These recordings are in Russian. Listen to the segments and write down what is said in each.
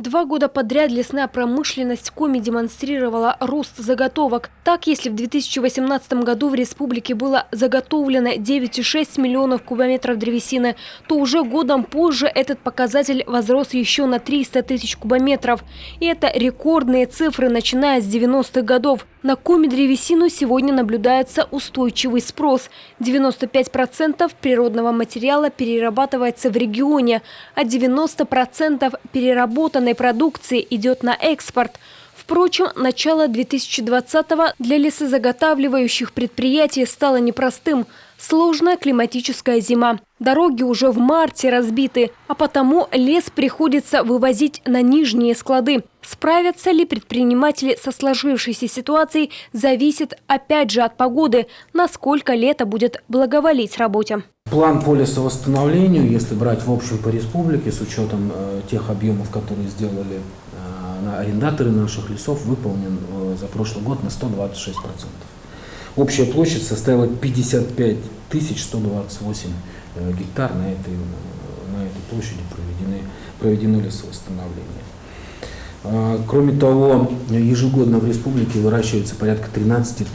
2 года подряд лесная промышленность Коми демонстрировала рост заготовок. Так, если в 2018 году в республике было заготовлено 9,6 миллионов кубометров древесины, то уже годом позже этот показатель возрос еще на 300 тысяч кубометров. И это рекордные цифры, начиная с 90-х годов. На коми-древесину сегодня наблюдается устойчивый спрос. 95% природного материала перерабатывается в регионе, а 90% переработанной продукции идет на экспорт. Впрочем, начало 2020-го для лесозаготавливающих предприятий стало непростым. Сложная климатическая зима. Дороги уже в марте разбиты, а потому лес приходится вывозить на нижние склады. Справятся ли предприниматели со сложившейся ситуацией, зависит опять же от погоды, насколько лето будет благоволить работе. План по лесовосстановлению, если брать в общем по республике, с учетом тех объемов, которые сделали арендаторы наших лесов, выполнен за прошлый год на 126%. Общая площадь составила 55 128 гектар. На этой площади проведены лесовосстановления. Кроме того, ежегодно в республике выращивается порядка 13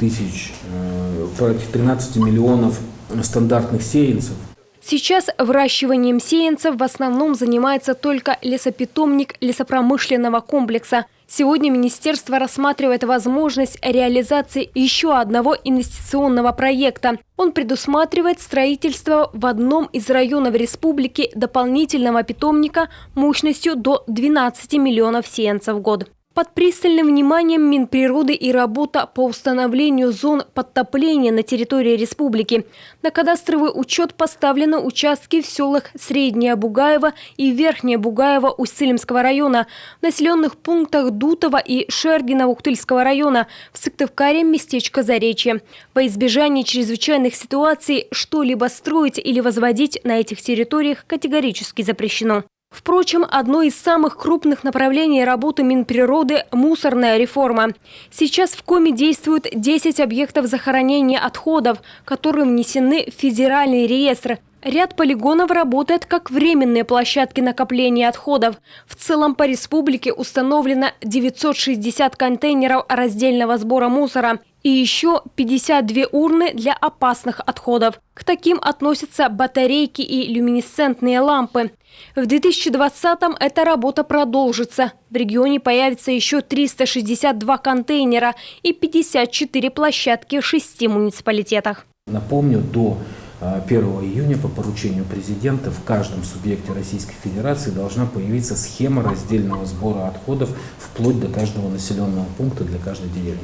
миллионов стандартных сеянцев. Сейчас выращиванием сеянцев в основном занимается только лесопитомник лесопромышленного комплекса. Сегодня министерство рассматривает возможность реализации еще одного инвестиционного проекта. Он предусматривает строительство в одном из районов республики дополнительного питомника мощностью до 12 миллионов сеянцев в год. Под пристальным вниманием Минприроды и работа по установлению зон подтопления на территории республики. На кадастровый учет поставлены участки в селах Среднее Бугаево и Верхнее Бугаево Усть-Цилимского района, в населенных пунктах Дутово и Шердино Ухтыльского района, в Сыктывкаре местечко Заречье. Во избежание чрезвычайных ситуаций что-либо строить или возводить на этих территориях категорически запрещено. Впрочем, одно из самых крупных направлений работы Минприроды – мусорная реформа. Сейчас в Коми действуют 10 объектов захоронения отходов, которые внесены в федеральный реестр. Ряд полигонов работает как временные площадки накопления отходов. В целом по республике установлено 960 контейнеров раздельного сбора мусора и еще 52 урны для опасных отходов. К таким относятся батарейки и люминесцентные лампы. В 2020-м эта работа продолжится. В регионе появится еще 362 контейнера и 54 площадки в 6 муниципалитетах. Напомню, до 1 июня по поручению президента в каждом субъекте Российской Федерации должна появиться схема раздельного сбора отходов вплоть до каждого населенного пункта, для каждой деревни.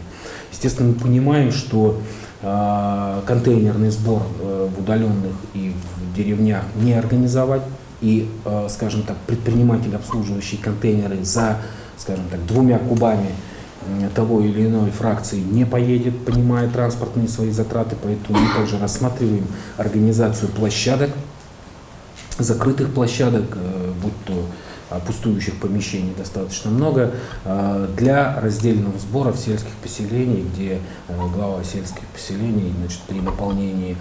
Естественно, мы понимаем, что контейнерный сбор в удаленных и в деревнях не организовать. И, скажем так, предприниматель, обслуживающий контейнеры за, скажем так, 2 кубами того или иной фракции не поедет, понимая транспортные свои затраты, поэтому мы также рассматриваем организацию площадок, закрытых площадок, будь то пустующих помещений достаточно много, для раздельного сбора в сельских поселениях, где глава сельских поселений, значит, при наполнении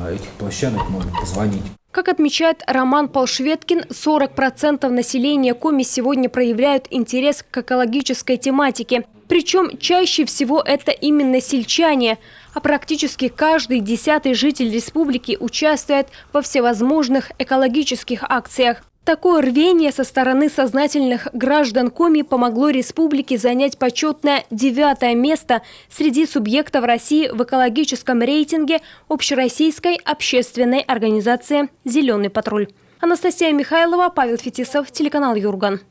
этих площадок могут позвонить. Как отмечает Роман Полшветкин, 40% населения Коми сегодня проявляют интерес к экологической тематике. Причем чаще всего это именно сельчане, а практически каждый 10-й житель республики участвует во всевозможных экологических акциях. Такое рвение со стороны сознательных граждан Коми помогло республике занять почетное 9-е место среди субъектов России в экологическом рейтинге общероссийской общественной организации «Зеленый патруль». Анастасия Михайлова, Павел Фетисов, телеканал Юрган.